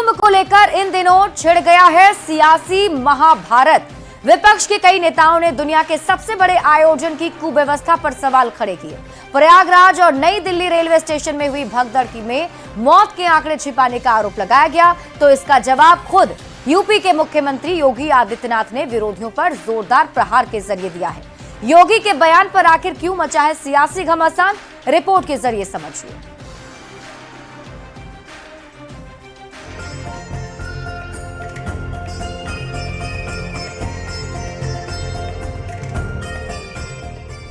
कुंभ को लेकर इन दिनों छिड़ गया है सियासी महाभारत। विपक्ष के कई नेताओं ने दुनिया के सबसे बड़े आयोजन की कुव्यवस्था पर सवाल खड़े किए। प्रयागराज और नई दिल्ली रेलवे स्टेशन में हुई भगदड़ में मौत के आंकड़े छिपाने का आरोप लगाया गया, तो इसका जवाब खुद यूपी के मुख्यमंत्री योगी आदित्यनाथ ने विरोधियों पर जोरदार प्रहार के जरिए दिया है। योगी के बयान पर आखिर क्यों मचा है सियासी घमासान, रिपोर्ट के जरिए समझिए।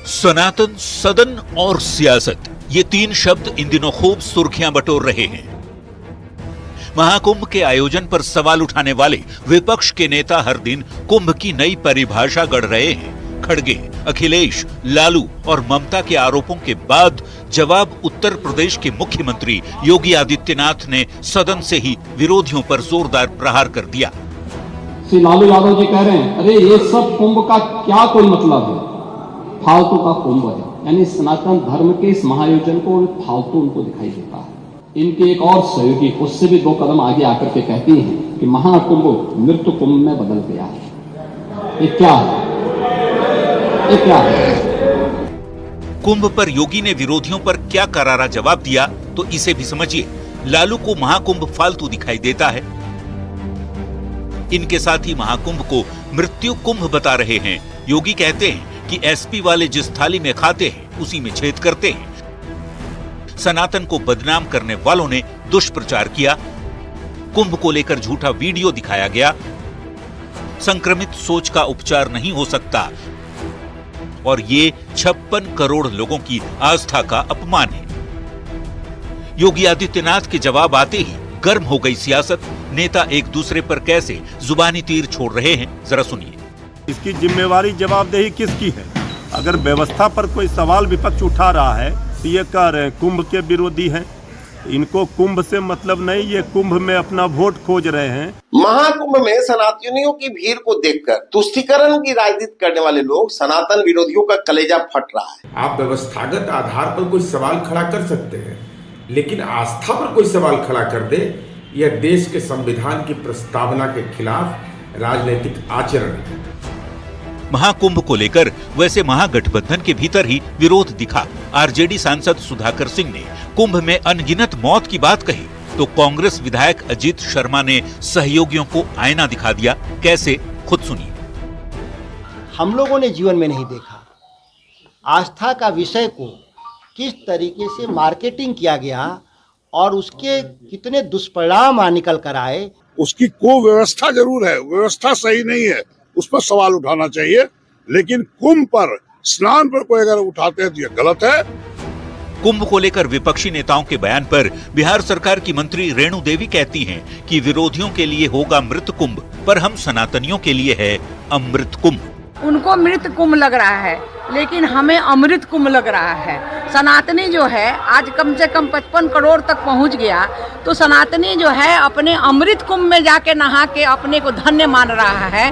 सनातन, सदन और सियासत, ये तीन शब्द इन दिनों खूब सुर्खियां बटोर रहे हैं। महाकुंभ के आयोजन पर सवाल उठाने वाले विपक्ष के नेता हर दिन कुंभ की नई परिभाषा गढ़ रहे हैं। खड़गे, अखिलेश, लालू और ममता के आरोपों के बाद जवाब उत्तर प्रदेश के मुख्यमंत्री योगी आदित्यनाथ ने सदन से ही विरोधियों पर जोरदार प्रहार कर दिया। श्री लालू यादव जी कह रहे हैं, अरे ये सब कुंभ का क्या कोई मतलब है, फालतू का कुंभ है। यानी सनातन धर्म के इस महायोजन को फालतू उनको दिखाई देता है। इनके एक और सहयोगी उससे भी 2 कदम आगे आकर के कहती हैं कि महाकुंभ मृत्यु कुंभ में बदल गया है। ये क्या है? ये क्या है? कुंभ पर योगी ने विरोधियों पर क्या करारा जवाब दिया, तो इसे भी समझिए। लालू को महाकुंभ फालतू दिखाई देता है। इनके साथ ही महाकुंभ को मृत्यु कुंभ बता रहे हैं। योगी कहते हैं कि एसपी वाले जिस थाली में खाते हैं उसी में छेद करते हैं। सनातन को बदनाम करने वालों ने दुष्प्रचार किया। कुंभ को लेकर झूठा वीडियो दिखाया गया। संक्रमित सोच का उपचार नहीं हो सकता और ये 56 करोड़ लोगों की आस्था का अपमान है। योगी आदित्यनाथ के जवाब आते ही गर्म हो गई सियासत। नेता एक दूसरे पर कैसे जुबानी तीर छोड़ रहे हैं, जरा सुनिए। इसकी जिम्मेवारी, जवाबदेही किसकी है? अगर व्यवस्था पर कोई सवाल विपक्ष उठा रहा है तो ये कह रहे हैं कुंभ के विरोधी हैं। इनको कुंभ से मतलब नहीं, ये कुंभ में अपना वोट खोज रहे हैं। महाकुंभ में सनातनियों की भीड़ को देखकर तुष्टीकरण की राजनीति करने वाले लोग सनातन विरोधियों का कलेजा फट रहा है। आप व्यवस्थागत आधार पर कोई सवाल खड़ा कर सकते हैं, लेकिन आस्था पर कोई सवाल खड़ा कर दे, यह देश के संविधान की प्रस्तावना के खिलाफ राजनीतिक आचरण है। महाकुंभ को लेकर वैसे महागठबंधन के भीतर ही विरोध दिखा। आरजेडी सांसद सुधाकर सिंह ने कुंभ में अनगिनत मौत की बात कही, तो कांग्रेस विधायक अजीत शर्मा ने सहयोगियों को आईना दिखा दिया। कैसे, खुद सुनिए। हम लोगों ने जीवन में नहीं देखा आस्था का विषय को किस तरीके से मार्केटिंग किया गया और उसके कितने दुष्परिणाम निकल कर आए। उसकी कुव्यवस्था जरूर है, व्यवस्था सही नहीं है, उस पर सवाल उठाना चाहिए। लेकिन कुंभ पर, स्नान पर कोई अगर उठाते हैं तो यह गलत है। कुंभ को लेकर विपक्षी नेताओं के बयान पर बिहार सरकार की मंत्री रेणु देवी कहती हैं कि विरोधियों के लिए होगा मृत कुंभ, पर हम सनातनियों के लिए है अमृत कुंभ। उनको मृत कुंभ लग रहा है, लेकिन हमें अमृत कुंभ लग रहा है। सनातनी जो है आज कम से कम 55 करोड़ तक पहुंच गया, तो सनातनी जो है अपने अमृत कुंभ में जाके नहा के अपने को धन्य मान रहा है।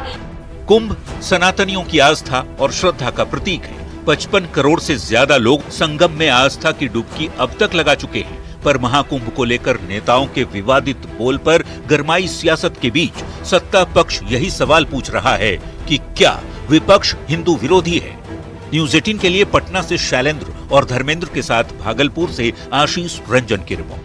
कुंभ सनातनियों की आस्था और श्रद्धा का प्रतीक है। 55 करोड़ से ज्यादा लोग संगम में आस्था की डुबकी अब तक लगा चुके हैं। पर महाकुंभ को लेकर नेताओं के विवादित बोल पर गरमाई सियासत के बीच सत्ता पक्ष यही सवाल पूछ रहा है कि क्या विपक्ष हिंदू विरोधी है। न्यूज़ 18 के लिए पटना से शैलेंद्र और धर्मेंद्र के साथ भागलपुर से आशीष रंजन की रिपोर्ट।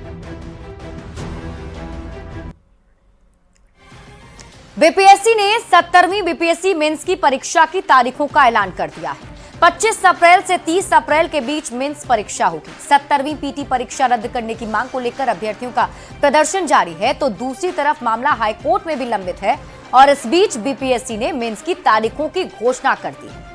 बीपीएससी ने 70वीं बीपीएससी मेंस की परीक्षा की तारीखों का ऐलान कर दिया है। 25 अप्रैल से 30 अप्रैल के बीच मेंस परीक्षा होगी। 70वीं पीटी परीक्षा रद्द करने की मांग को लेकर अभ्यर्थियों का प्रदर्शन जारी है, तो दूसरी तरफ मामला हाईकोर्ट में भी लंबित है और इस बीच बीपीएससी ने मेंस की तारीखों की घोषणा कर दी है।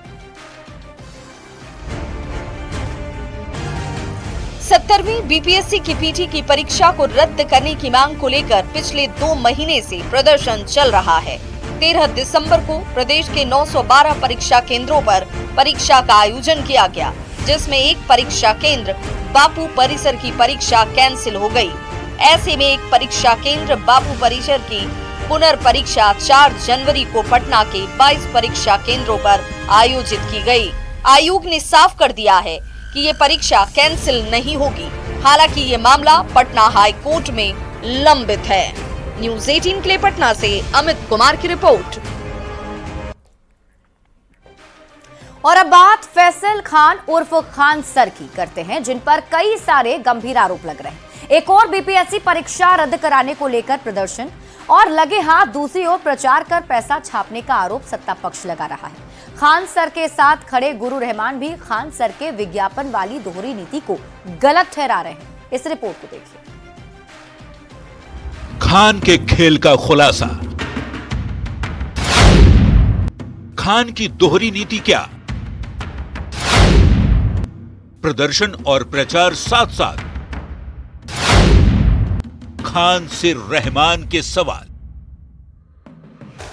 70वीं बीपीएससी की पीटी की परीक्षा को रद्द करने की मांग को लेकर पिछले 2 महीने से प्रदर्शन चल रहा है। 13 दिसंबर को प्रदेश के 912 परीक्षा केंद्रों पर परीक्षा का आयोजन किया गया, जिसमें एक परीक्षा केंद्र बापू परिसर की परीक्षा कैंसिल हो गई। ऐसे में एक परीक्षा केंद्र बापू परिसर की पुनर्परीक्षा 4 जनवरी को पटना के 22 परीक्षा केंद्रों पर आयोजित की गई। आयोग ने साफ कर दिया है कि ये परीक्षा कैंसिल नहीं होगी। हालांकि ये मामला पटना हाई कोर्ट में लंबित है। न्यूज 18 के लिए पटना से अमित कुमार की रिपोर्ट। और अब बात फैसल खान उर्फ खान सर की करते हैं, जिन पर कई सारे गंभीर आरोप लग रहे हैं। एक और बीपीएससी परीक्षा रद्द कराने को लेकर प्रदर्शन और लगे हाथ दूसरी ओर प्रचार कर पैसा छापने का आरोप सत्ता पक्ष लगा रहा है। खान सर के साथ खड़े गुरु रहमान भी खान सर के विज्ञापन वाली दोहरी नीति को गलत ठहरा रहे हैं। इस रिपोर्ट को देखिए। खान के खेल का खुलासा। खान की दोहरी नीति क्या? प्रदर्शन और प्रचार साथ साथ। खान से रहमान के सवाल।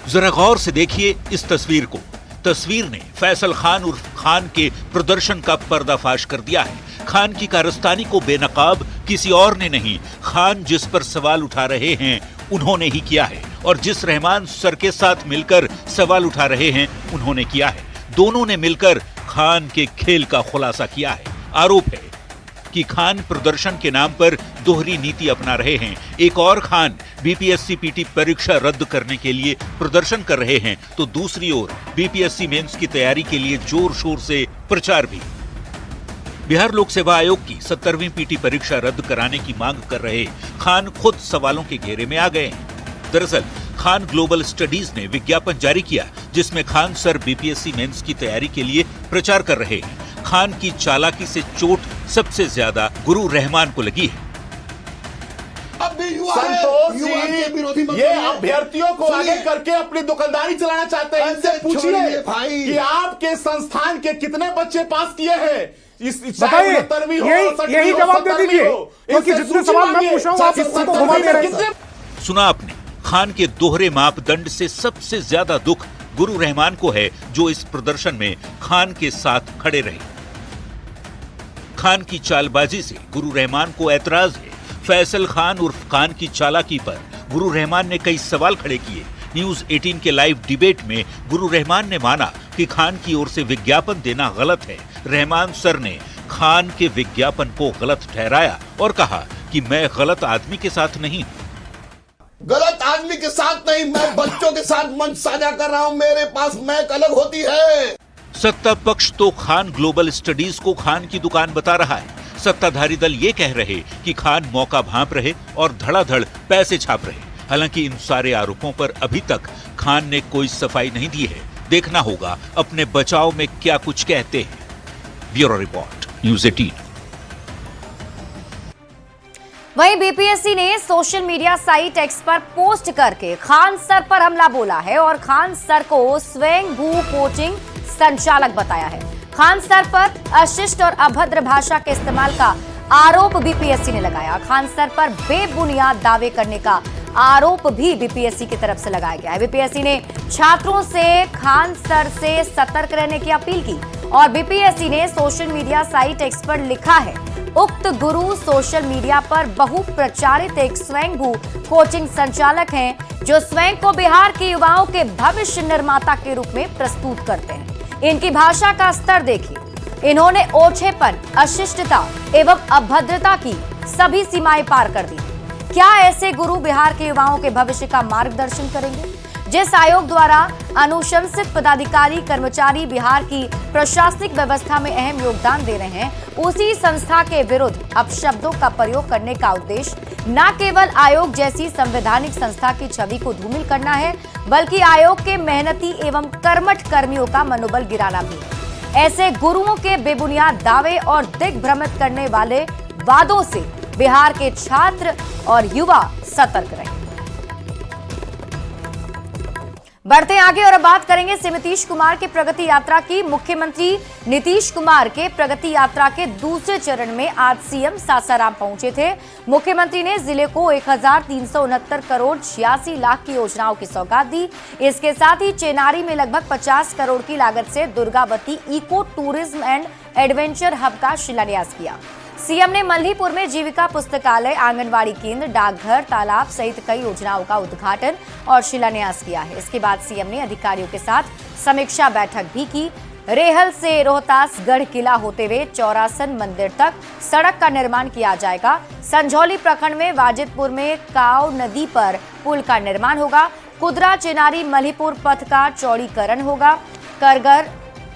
जरा गौर से देखिए इस तस्वीर को। तस्वीर ने फैसल खान उर्फ खान के प्रदर्शन का पर्दाफाश कर दिया है। खान की कारस्तानी को बेनकाब किसी और ने नहीं, खान जिस पर सवाल उठा रहे हैं उन्होंने ही किया है, और जिस रहमान सर के साथ मिलकर सवाल उठा रहे हैं उन्होंने किया है। दोनों ने मिलकर खान के खेल का खुलासा किया है। आरोप है कि खान प्रदर्शन के नाम पर दोहरी नीति अपना रहे हैं। एक और खान बीपीएससी पीटी परीक्षा रद्द करने के लिए प्रदर्शन कर रहे हैं, तो दूसरी ओर बीपीएससी मेंस की तैयारी के लिए जोर शोर से प्रचार भी। बिहार लोक सेवा आयोग की 70वीं पीटी परीक्षा रद्द कराने की मांग कर रहे खान खुद सवालों के घेरे में आ गए हैं। दरअसल खान ग्लोबल स्टडीज ने विज्ञापन जारी किया, जिसमें खान सर बीपीएससी मेंस की तैयारी के लिए प्रचार कर रहे हैं। खान की चालाकी से चोट सबसे ज्यादा गुरु रहमान को लगी है। संतोष जी, ये अभ्यर्थियों को आगे करके अपनी दुकानदारी चलाना चाहते हैं। इनसे पूछिए कि आपके संस्थान के कितने बच्चे पास किए हैं। बताइए, यही जवाब दे दीजिए, क्योंकि जितने सवाल मैं पूछ रहा हूं आप इसको घुमा दे रहे हैं। सुना आपने, खान के दोहरे मापदंड से सबसे ज्यादा दुख गुरु रहमान को है, जो इस प्रदर्शन में खान के साथ खड़े रहे। खान की चालबाजी से गुरु रहमान को ऐतराज है। फैसल खान उर्फ खान की चालाकी पर गुरु रहमान ने कई सवाल खड़े किए। न्यूज 18 के लाइव डिबेट में गुरु रहमान ने माना कि खान की ओर से विज्ञापन देना गलत है। रहमान सर ने खान के विज्ञापन को गलत ठहराया और कहा कि मैं गलत आदमी के साथ नहीं हूं। गलत आदमी के साथ नहीं, मैं बच्चों के साथ मंच साझा कर रहा हूं। मेरे पास मैक अलग होती है। सत्ता पक्ष तो खान ग्लोबल स्टडीज को खान की दुकान बता रहा है। सत्ताधारी दल ये कह रहे कि खान मौका भांप रहे और धड़ाधड़ पैसे छाप रहे। हालांकि इन सारे आरोपों पर अभी तक खान ने कोई सफाई नहीं दी है। देखना होगा अपने बचाव में क्या कुछ कहते हैं। Bureau report, news 18। वहीं बीपीएससी ने सोशल मीडिया साइट एक्स पर पोस्ट करके खान सर पर हमला बोला है और खान सर को स्वयंभू कोचिंग संचालक बताया है। खान सर पर अशिष्ट और अभद्र भाषा के इस्तेमाल का आरोप बीपीएससी ने लगाया। खान सर पर बेबुनियाद दावे करने का आरोप भी बीपीएससी की तरफ से लगाया गया है। बीपीएससी ने छात्रों से खान सर से सतर्क रहने की अपील की और बीपीएससी ने सोशल मीडिया साइट एक्स पर लिखा है, उक्त गुरु सोशल मीडिया पर बहुप्रचारित एक स्वयंभू कोचिंग संचालक हैं, जो स्वयं को बिहार के युवाओं के भविष्य निर्माता के रूप में प्रस्तुत करते हैं। इनकी भाषा का स्तर देखिए। इन्होंने ओछेपन, अशिष्टता एवं अभद्रता की सभी सीमाएं पार कर दी। क्या ऐसे गुरु बिहार के युवाओं के भविष्य का मार्गदर्शन करेंगे? जिस आयोग द्वारा अनुशंसित पदाधिकारी कर्मचारी बिहार की प्रशासनिक व्यवस्था में अहम योगदान दे रहे हैं, उसी संस्था के विरुद्ध अपशब्दों का प्रयोग करने का उद्देश्य न केवल आयोग जैसी संवैधानिक संस्था की छवि को धूमिल करना है, बल्कि आयोग के मेहनती एवं कर्मठ कर्मियों का मनोबल गिराना भी है। ऐसे गुरुओं के बेबुनियाद दावे और दिग्भ्रमित करने वाले वादों से बिहार के छात्र और युवा सतर्क रहें। बढ़ते आगे और अब बात करेंगे नीतीश कुमार के प्रगति यात्रा की। मुख्यमंत्री नीतीश कुमार के प्रगति यात्रा के दूसरे चरण में आज सीएम सासाराम पहुंचे थे। मुख्यमंत्री ने जिले को 1369 करोड़ 86 लाख की योजनाओं की सौगात दी। इसके साथ ही चेनारी में लगभग 50 करोड़ की लागत से Durgavati eco tourism and adventure hub का शिलान्यास किया। सीएम ने मल्हीपुर में जीविका पुस्तकालय, आंगनवाड़ी केंद्र, डाकघर, तालाब सहित कई योजनाओं का उद्घाटन और शिलान्यास किया है। इसके बाद सीएम ने अधिकारियों के साथ समीक्षा बैठक भी की। रेहल से रोहतास गढ़ किला होते हुए चौरासन मंदिर तक सड़क का निर्माण किया जाएगा। संझौली प्रखंड में वाजिदपुर में काव नदी पर पुल का निर्माण होगा। कुदरा चेनारी मलीपुर पथ का चौड़ीकरण होगा।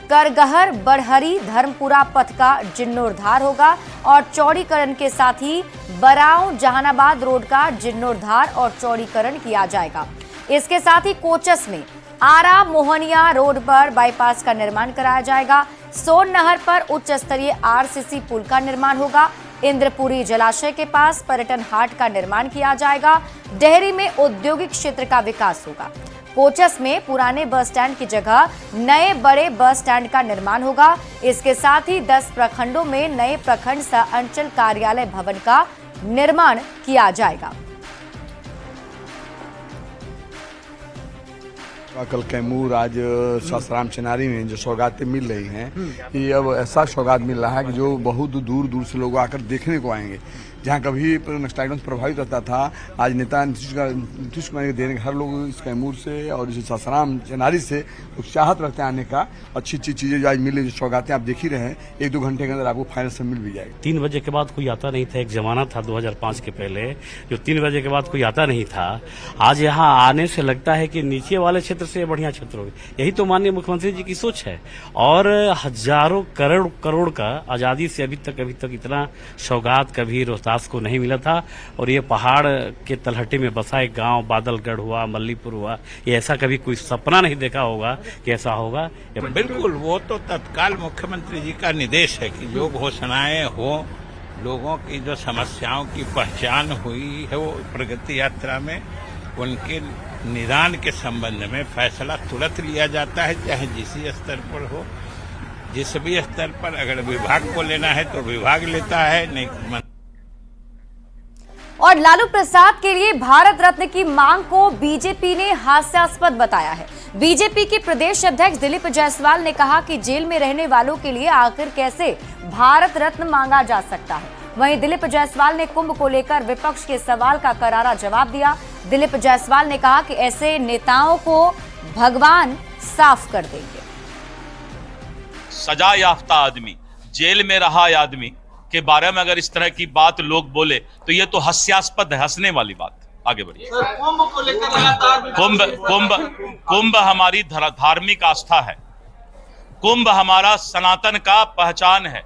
करगहर बड़हरी धर्मपुरा पथ का जीर्णोद्धार होगा और चौड़ीकरण के साथ ही बराऊं जहानाबाद रोड का जीर्णोद्धार और चौड़ीकरण किया जाएगा। इसके साथ ही कोचस में आरा मोहनिया रोड पर बाईपास का निर्माण कराया जाएगा। सोन नहर पर उच्च स्तरीय आरसीसी पुल का निर्माण होगा। इंद्रपुरी जलाशय के पास पर्यटन हाट का निर्माण किया जाएगा। डेहरी में औद्योगिक क्षेत्र का विकास होगा। कोचस में पुराने बस स्टैंड की जगह नए बड़े बस स्टैंड का निर्माण होगा। इसके साथ ही 10 प्रखंडों में नए प्रखंड सह अंचल कार्यालय भवन का निर्माण किया जाएगा। कल कैमूर आज सासाराम चेनारी में जो सौगातें मिल रही हैं कि अब ऐसा सौगात मिल रहा है कि जो बहुत दूर दूर से लोग आकर देखने को आएंगे। जहाँ कभी नक्सलाइटों से प्रभावित रहता था, आज नेता नीतीश कुमार के देने हर लोग इस कैमूर से और इस सासाराम चेनारी से उत्साहत रहते हैं आने का। अच्छी अच्छी चीजें जो आज मिल रही, जो सौगातें आप देख ही रहे हैं, 1-2 घंटे के अंदर आपको फाइनल से मिल भी जाएगी। 3 बजे के बाद कोई आता नहीं था। एक जमाना था 2005 के पहले जो 3 बजे के बाद कोई आता नहीं था। आज यहाँ आने से लगता है कि नीचे वाले क्षेत्र से बढ़िया क्षेत्र होगी। यही तो माननीय मुख्यमंत्री जी की सोच है। और हजारों करोड़ का आजादी से अभी तक इतना सौगात कभी रोहतास को नहीं मिला था। और ये पहाड़ के तलहटी में बसा एक गांव बादलगढ़ हुआ, मल्लीपुर हुआ, ये ऐसा कभी कोई सपना नहीं देखा होगा कि ऐसा होगा। बिल्कुल, वो तो तत्काल मुख्यमंत्री जी का निर्देश है कि जो घोषणाएं हो, लोगों की जो समस्याओं की पहचान हुई है वो प्रगति यात्रा में, उनके निदान के संबंध में फैसला तुरंत लिया जाता है, चाहे जिस स्तर पर हो। जिस भी स्तर पर अगर विभाग को लेना है तो विभाग लेता है, नहीं। और लालू प्रसाद के लिए भारत रत्न की मांग को बीजेपी ने हास्यास्पद बताया है। बीजेपी के प्रदेश अध्यक्ष दिलीप जायसवाल ने कहा कि जेल में रहने वालों के लिए आखिर कैसे भारत रत्न मांगा जा सकता है। वहीं दिलीप जायसवाल ने कुंभ को लेकर विपक्ष के सवाल का करारा जवाब दिया। दिलीप जायसवाल ने कहा कि ऐसे नेताओं को भगवान साफ कर देंगे। सजा याफ्ता आदमी, जेल में रहा आदमी के बारे में अगर इस तरह की बात लोग बोले तो ये तो हास्यास्पद है, हंसने वाली बात। आगे बढ़िए। कुंभ को लेकर कुंभ हमारी धार्मिक आस्था है। कुंभ हमारा सनातन का पहचान है।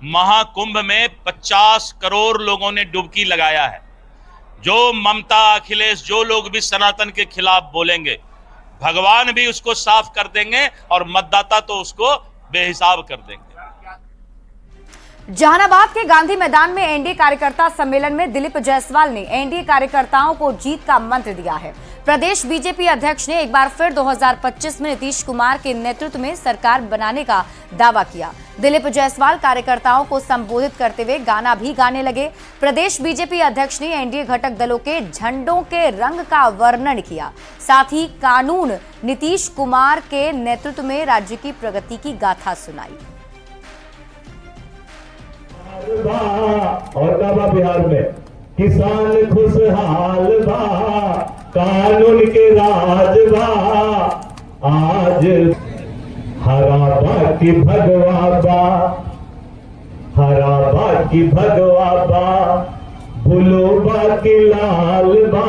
महाकुंभ में 50 करोड़ लोगों ने डुबकी लगाया है। जो ममता, अखिलेश, जो लोग भी सनातन के खिलाफ बोलेंगे, भगवान भी उसको साफ कर देंगे और मतदाता तो उसको बेहिसाब कर देंगे। जहानाबाद के गांधी मैदान में एनडीए कार्यकर्ता सम्मेलन में दिलीप जायसवाल ने एनडीए कार्यकर्ताओं को जीत का मंत्र दिया है। प्रदेश बीजेपी अध्यक्ष ने एक बार फिर 2025 में नीतीश कुमार के नेतृत्व में सरकार बनाने का दावा किया। दिलीप जायसवाल कार्यकर्ताओं को संबोधित करते हुए गाना भी गाने लगे। प्रदेश बीजेपी अध्यक्ष ने एनडीए घटक दलों के झंडों के रंग का वर्णन किया। साथ ही कानून नीतीश कुमार के नेतृत्व में राज्य की प्रगति की गाथा सुनाई। और काबा बिहार में किसान खुशहाल बा, कानून के राज बा, आज हराबा की भगवा बा, हराबा की भगवा बा, बुलोबा की लाल बा,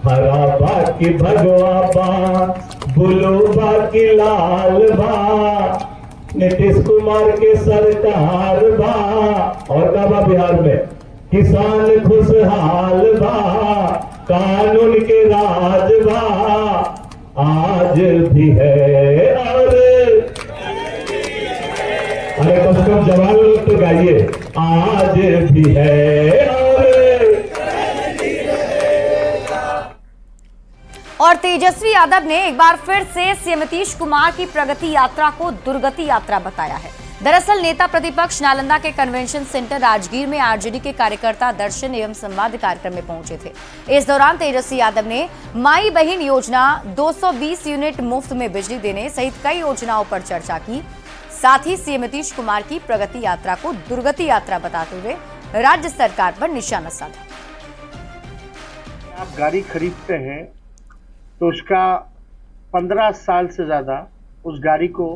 हराबा की भगवा बा, बुलोबा की लाल बा, नीतीश कुमार के सरकार बा। और काबा बिहार में किसान खुशहाल बा, कानून के राज बा, आज भी है। और अरे कम से कम जवान लोग तो गाइए, आज भी है। और तेजस्वी यादव ने एक बार फिर से सीएम नीतीश कुमार की प्रगति यात्रा को दुर्गति यात्रा बताया है। दरअसल नेता प्रतिपक्ष नालंदा के कन्वेंशन सेंटर राजगीर में आरजेडी के कार्यकर्ता दर्शन एवं संवाद कार्यक्रम में पहुंचे थे। इस दौरान तेजस्वी यादव ने माई बहन योजना, 220 यूनिट मुफ्त में बिजली देने सहित कई योजनाओं पर चर्चा की। साथ ही सीएम नीतीश कुमार की प्रगति यात्रा को दुर्गति यात्रा बताते हुए राज्य सरकार पर निशाना साधा। आप गाड़ी खरीदते हैं तो उसका 15 साल से ज़्यादा उस गाड़ी को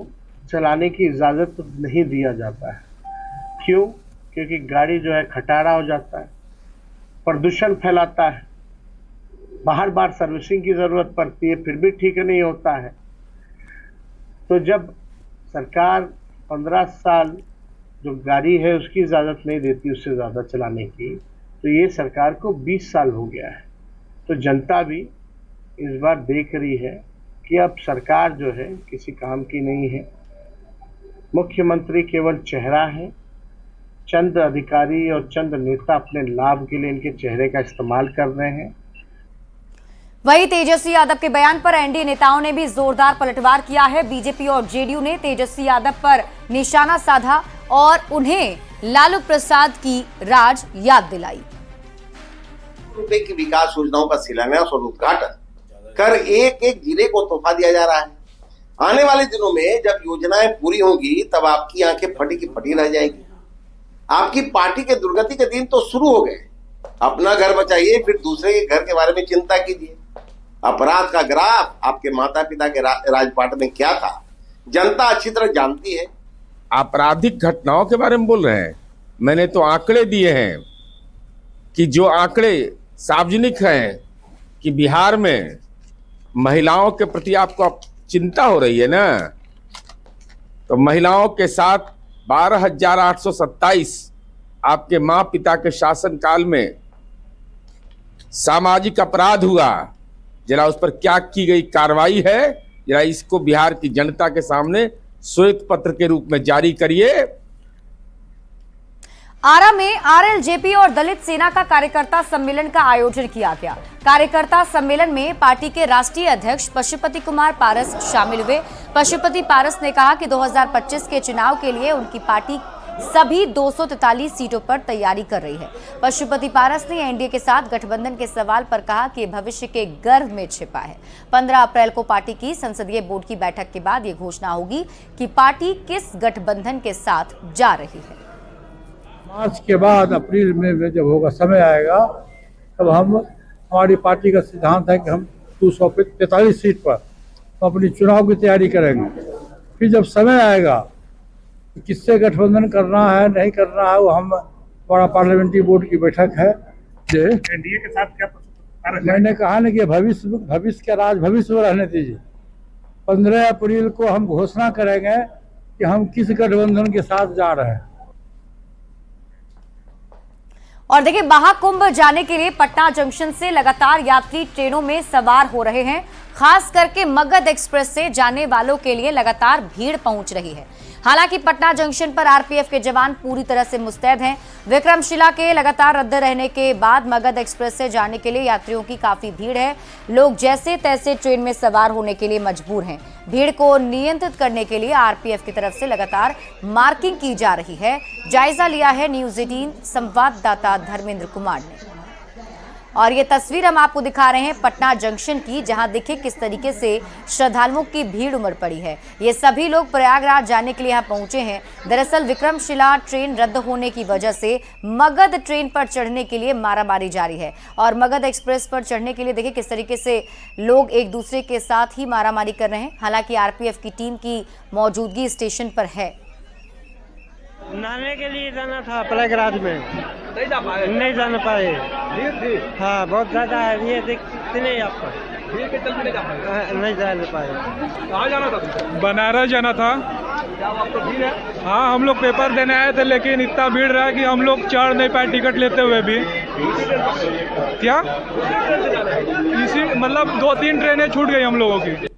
चलाने की इजाज़त नहीं दिया जाता है। क्यों? क्योंकि गाड़ी जो है खटारा हो जाता है, प्रदूषण फैलाता है, बार बार सर्विसिंग की ज़रूरत पड़ती है, फिर भी ठीक नहीं होता है। तो जब सरकार 15 साल जो गाड़ी है उसकी इजाज़त नहीं देती उससे ज़्यादा चलाने की, तो ये सरकार को 20 साल हो गया है। तो जनता भी इस बार देख रही है कि अब सरकार जो है किसी काम की नहीं है। मुख्यमंत्री केवल चेहरा है, चंद अधिकारी और चंद नेता अपने लाभ के लिए इनके चेहरे का इस्तेमाल कर रहे हैं। वहीं तेजस्वी यादव के बयान पर एनडीए नेताओं ने भी जोरदार पलटवार किया है। बीजेपी और जेडीयू ने तेजस्वी यादव पर निशाना साधा और उन्हें लालू प्रसाद की राज याद दिलाई। रुपए की विकास योजनाओं का शिलान्यास और उद्घाटन कर एक एक जिले को तोहफा दिया जा रहा है। आने वाले दिनों में जब योजनाएं पूरी होंगी तब आपकी आंखें फटी की फटी रह जाएगी। आपकी पार्टी के दुर्गति के दिन तो शुरू हो गए। अपना घर बचाइए, फिर दूसरे के घर के बारे में चिंता कीजिए। अपराध का ग्राफ आपके माता पिता के राजपाट में क्या था, जनता अच्छी तरह जानती है। आपराधिक घटनाओं के बारे में बोल रहे हैं। मैंने तो आंकड़े दिए हैं कि जो आंकड़े सार्वजनिक हैं कि बिहार में महिलाओं के प्रति आपको चिंता हो रही है ना, तो महिलाओं के साथ 12,827 आपके माँ पिता के शासनकाल में सामाजिक अपराध हुआ। जरा उस पर क्या की गई कार्रवाई है, जरा इसको बिहार की जनता के सामने श्वेत पत्र के रूप में जारी करिए। आरा में आरएलजेपी और दलित सेना का कार्यकर्ता सम्मेलन का आयोजन किया गया। कार्यकर्ता सम्मेलन में पार्टी के राष्ट्रीय अध्यक्ष पशुपति कुमार पारस शामिल हुए। पशुपति पारस ने कहा कि 2025 के चुनाव के लिए उनकी पार्टी सभी 243 सीटों पर तैयारी कर रही है। पशुपति पारस ने एनडीए के साथ गठबंधन के सवाल पर कहा कि भविष्य के गर्भ में छिपा है। 15 अप्रैल को पार्टी की संसदीय बोर्ड की बैठक के बाद ये घोषणा होगी कि पार्टी किस गठबंधन के साथ जा रही है। मार्च के बाद अप्रैल में जब होगा समय आएगा तब हमारी पार्टी का सिद्धांत है कि हम 243 सीट पर अपनी चुनाव की तैयारी करेंगे। फिर जब समय आएगा कि किससे गठबंधन करना है नहीं करना है, वो हमारा पार्लियामेंट्री बोर्ड की बैठक है। एनडीए के साथ क्या मैंने कहा ना कि भविष्य का राज भविष्य में रहने दीजिए। 15 अप्रैल को हम घोषणा करेंगे कि हम किस गठबंधन के साथ जा रहे हैं। और देखिए, महाकुंभ जाने के लिए पटना जंक्शन से लगातार यात्री ट्रेनों में सवार हो रहे हैं। खास करके मगध एक्सप्रेस से जाने वालों के लिए लगातार भीड़ पहुंच रही है। हालांकि पटना जंक्शन पर आरपीएफ के जवान पूरी तरह से मुस्तैद हैं। विक्रमशिला के लगातार रद्द रहने के बाद मगध एक्सप्रेस से जाने के लिए यात्रियों की काफी भीड़ है। लोग जैसे तैसे ट्रेन में सवार होने के लिए मजबूर हैं। भीड़ को नियंत्रित करने के लिए आरपीएफ की तरफ से लगातार मार्किंग की जा रही है। जायजा लिया है न्यूज़ 18 संवाददाता धर्मेंद्र कुमार ने। और ये तस्वीर हम आपको दिखा रहे हैं पटना जंक्शन की, जहां देखिए किस तरीके से श्रद्धालुओं की भीड़ उमड़ पड़ी है। ये सभी लोग प्रयागराज जाने के लिए यहाँ पहुंचे हैं। दरअसल विक्रमशिला ट्रेन रद्द होने की वजह से मगध ट्रेन पर चढ़ने के लिए मारामारी जारी है। और मगध एक्सप्रेस पर चढ़ने के लिए देखिए किस तरीके से लोग एक दूसरे के साथ ही मारामारी कर रहे हैं। हालांकि आरपीएफ की टीम की मौजूदगी स्टेशन पर है। नहाने के लिए जाना था प्रयागराज में, नहीं जाना पाए। हाँ बहुत ज्यादा है, ये देखते नहीं आपको, नहीं जाना पाए। कहाँ जाना था? बनारस जाना था। भीड़ है? हाँ, हम लोग पेपर देने आए थे, लेकिन इतना भीड़ रहा कि हम लोग चढ़ नहीं पाए टिकट लेते हुए भी। क्या इसी मतलब 2-3 ट्रेनें छूट गई हम लोगों की।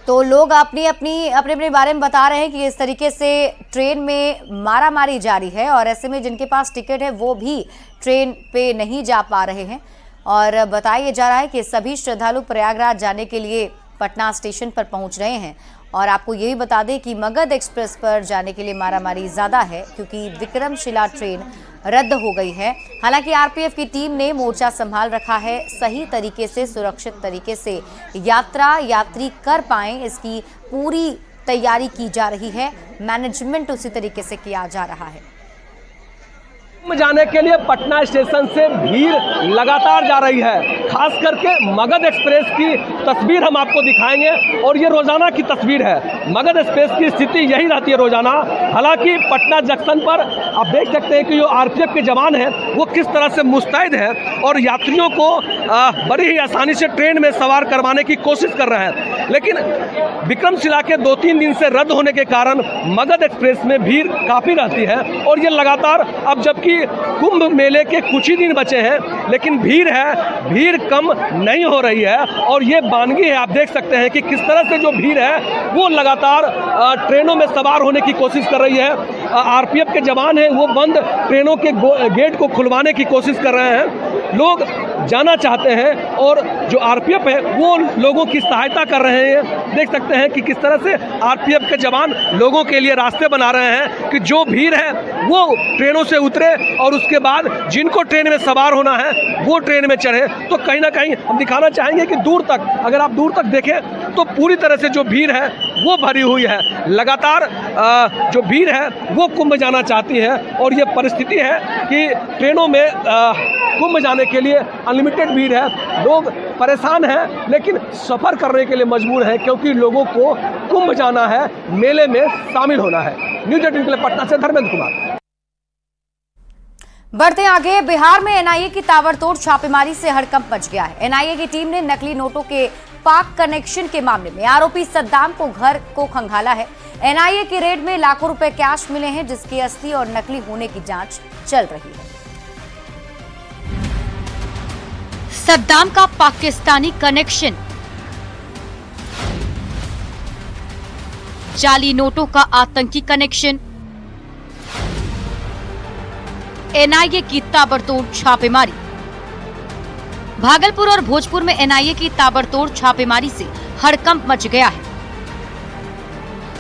तो लोग अपने बारे में बता रहे हैं कि इस तरीके से ट्रेन में मारामारी जारी है और ऐसे में जिनके पास टिकट है वो भी ट्रेन पे नहीं जा पा रहे हैं। और बताया जा रहा है कि सभी श्रद्धालु प्रयागराज जाने के लिए पटना स्टेशन पर पहुंच रहे हैं। और आपको ये भी बता दें कि मगध एक्सप्रेस पर जाने के लिए मारामारी ज़्यादा है क्योंकि विक्रमशिला ट्रेन रद्द हो गई है। हालांकि आरपीएफ की टीम ने मोर्चा संभाल रखा है। सही तरीके से, सुरक्षित तरीके से यात्री कर पाएं, इसकी पूरी तैयारी की जा रही है। मैनेजमेंट उसी तरीके से किया जा रहा है। जाने के लिए पटना स्टेशन से भीड़ लगातार जा रही है। खास करके मगध एक्सप्रेस की तस्वीर हम आपको दिखाएंगे और ये रोजाना की तस्वीर है। मगध एक्सप्रेस की स्थिति यही रहती है रोजाना। हालांकि पटना जंक्शन पर आप देख सकते हैं कि जो आरपीएफ के जवान हैं वो किस तरह से मुस्तैद है और यात्रियों को बड़ी ही आसानी से ट्रेन में सवार करवाने की कोशिश कर रहे हैं। लेकिन विक्रमशिला के 2-3 दिन से रद्द होने के कारण मगध एक्सप्रेस में भीड़ काफ़ी रहती है और ये लगातार, अब जबकि कुंभ मेले के कुछ ही दिन बचे हैं लेकिन भीड़ है, भीड़ कम नहीं हो रही है। और ये वानगी है, आप देख सकते हैं कि किस तरह से जो भीड़ है वो लगातार ट्रेनों में सवार होने की कोशिश कर रही है। आरपीएफ के जवान हैं वो बंद ट्रेनों के गेट को खुलवाने की कोशिश कर रहे हैं। लोग जाना चाहते हैं और जो आरपीएफ है वो लोगों की सहायता कर रहे हैं। देख सकते हैं कि किस तरह से आरपीएफ के जवान लोगों के लिए रास्ते बना रहे हैं कि जो भीड़ है वो ट्रेनों से उतरे और उसके बाद जिनको ट्रेन में सवार होना है वो ट्रेन में चढ़े। तो कहीं ना कहीं हम दिखाना चाहेंगे कि दूर तक, अगर आप दूर तक देखें तो पूरी तरह से जो भीड़ है वो भरी हुई है। लगातार जो भीड़ है वो कुंभ जाना चाहती है और ये परिस्थिति है कि ट्रेनों में कुंभ जाने के लिए अनलिमिटेड भीड़ है। लोग परेशान हैं लेकिन सफ़र करने के लिए मजबूर हैं क्योंकि लोगों को कुंभ जाना है, मेले में शामिल होना है। न्यूज़ 18 के लिए पटना से धर्मेंद्र कुमार। बढ़ते आगे, बिहार में एनआईए की ताबड़तोड़ छापेमारी से हड़कंप मच गया है। एनआईए की टीम ने नकली नोटों के पाक कनेक्शन के मामले में आरोपी सद्दाम को घर को खंगाला है। एनआईए की रेड में लाखों रुपए कैश मिले हैं जिसके असली और नकली होने की जांच चल रही है। सद्दाम का पाकिस्तानी कनेक्शन, जाली नोटों का आतंकी कनेक्शन, एनआईए की ताबड़तोड़ छापेमारी। भागलपुर और भोजपुर में एनआईए की ताबड़तोड़ छापेमारी से हड़कंप मच गया है।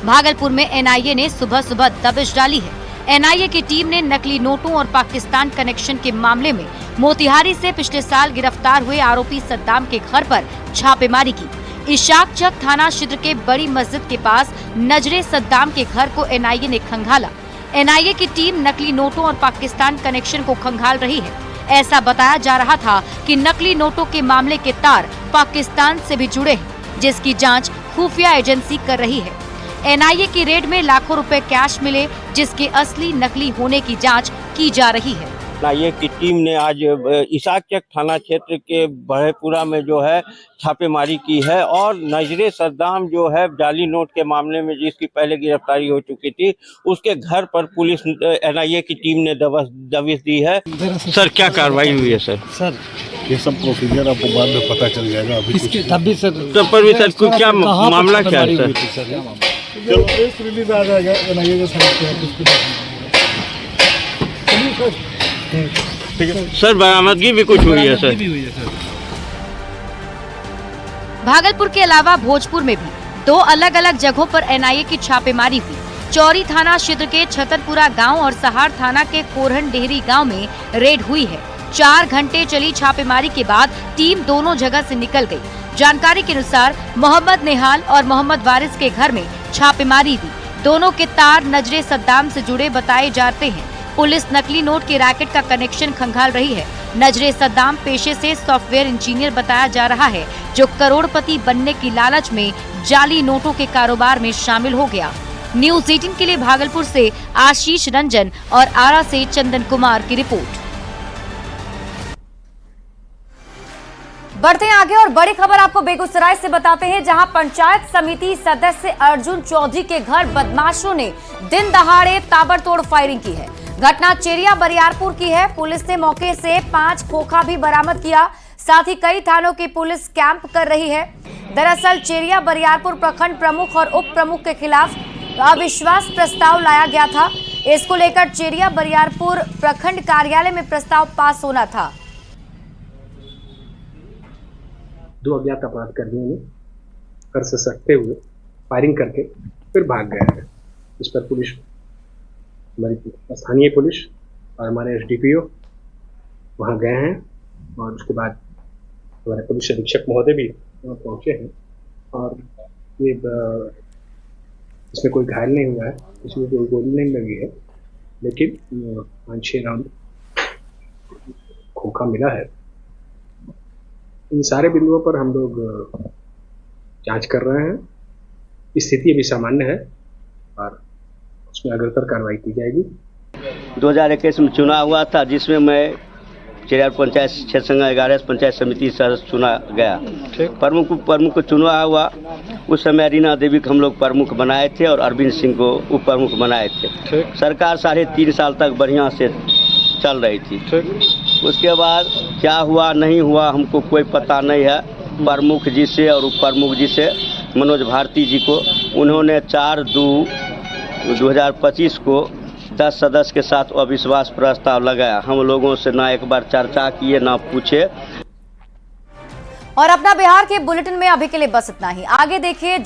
भागलपुर में एनआईए ने सुबह सुबह दबिश डाली है। एनआईए की टीम ने नकली नोटों और पाकिस्तान कनेक्शन के मामले में मोतिहारी से पिछले साल गिरफ्तार हुए आरोपी सद्दाम के घर पर छापेमारी की। इशाक चक थाना क्षेत्र के बड़ी मस्जिद के पास नजरे सद्दाम के घर को एनआईए ने खंगाला। एनआईए की टीम नकली नोटों और पाकिस्तान कनेक्शन को खंगाल रही है। ऐसा बताया जा रहा था कि नकली नोटों के मामले के तार पाकिस्तान से भी जुड़े हैं, जिसकी जांच खुफिया एजेंसी कर रही है। एनआईए की रेड में लाखों रुपए कैश मिले जिसके असली नकली होने की जांच की जा रही है। एनआईए की टीम ने आज इसाक चक थाना क्षेत्र के बड़ेपुरा में जो है छापेमारी की है और नजरे सद्दाम जो है जाली नोट के मामले में जिसकी पहले गिरफ्तारी हो चुकी थी उसके घर पर पुलिस एनआईए की टीम ने दबिश दी है। सर क्या कार्रवाई हुई है? सर ये सब प्रोसीजर आपको बाद में पता चल जाएगा। अभी सर पर भी सर क्या मामला क्या है? सर जब प्रेस रिलीज आ जाएगा एनआईए सर बरामदगी भी कुछ हुई है? सर भागलपुर के अलावा भोजपुर में भी 2 अलग अलग जगहों पर एनआईए की छापेमारी हुई। चौरी थाना क्षेत्र के छतरपुरा गांव और सहार थाना के कोरहन डेहरी गांव में रेड हुई है। 4 घंटे चली छापेमारी के बाद टीम दोनों जगह से निकल गई। जानकारी के अनुसार मोहम्मद नेहाल और मोहम्मद वारिस के घर में छापेमारी हुई। दोनों के तार नजरे सद्दाम से जुड़े बताए जाते हैं। पुलिस नकली नोट के रैकेट का कनेक्शन खंगाल रही है। नजरे सद्दाम पेशे से सॉफ्टवेयर इंजीनियर बताया जा रहा है जो करोड़पति बनने की लालच में जाली नोटों के कारोबार में शामिल हो गया। न्यूज़ 18 के लिए भागलपुर से आशीष रंजन और आरा से चंदन कुमार की रिपोर्ट। बढ़ते हैं आगे और बड़ी खबर आपको बेगूसराय से बताते हैं, जहां पंचायत समिति सदस्य अर्जुन चौधरी के घर बदमाशों ने दिन दहाड़े ताबड़तोड़ फायरिंग की है। घटना चेरिया बरियारपुर की है। पुलिस ने मौके से 5 खोखा भी बरामद किया। साथ ही कई थानों की पुलिस कैंप कर रही है। दरअसल चेरिया बरियारपुर प्रखंड प्रमुख और उप प्रमुख के खिलाफ अविश्वास प्रस्ताव लाया गया था। इसको लेकर चेरिया बरियारपुर प्रखंड कार्यालय में प्रस्ताव पास होना था। 2 अज्ञात अपराधकर्मियों ने घर से सटते हुए फायरिंग करके फिर भाग गए हैं। इस पर पुलिस, हमारी स्थानीय पुलिस और हमारे एसडीपीओ वहां गए हैं और उसके बाद हमारे पुलिस अधीक्षक महोदय भी वहाँ पहुंचे हैं। और ये इसमें कोई घायल नहीं हुआ है, इसमें कोई गोली नहीं लगी है, लेकिन 5-6 राउंड खोखा मिला है। इन सारे बिंदुओं पर हम लोग जांच कर रहे हैं। स्थिति अभी सामान्य है और उसमें अग्रतर कार्रवाई की जाएगी। 2021 में चुनाव हुआ था जिसमें मैं चिड़ियार पंचायत क्षेत्र संघ 11 पंचायत समिति सदस्य चुना गया। प्रमुख को चुना हुआ। उस समय रीना देवी को हम लोग प्रमुख बनाए थे और अरविंद सिंह को उप प्रमुख बनाए थे। सरकार 3.5 साल तक बढ़िया से चल रही थी। उसके बाद क्या हुआ नहीं हुआ हमको कोई पता नहीं है। प्रमुख जी से और उप प्रमुख जी से मनोज भारती जी को उन्होंने 4/2/2025 को 10 सदस्य के साथ अविश्वास प्रस्ताव लगाया। हम लोगों से ना एक बार चर्चा किए ना पूछे। और अपना बिहार के बुलेटिन में अभी के लिए बस इतना ही। आगे देखिए।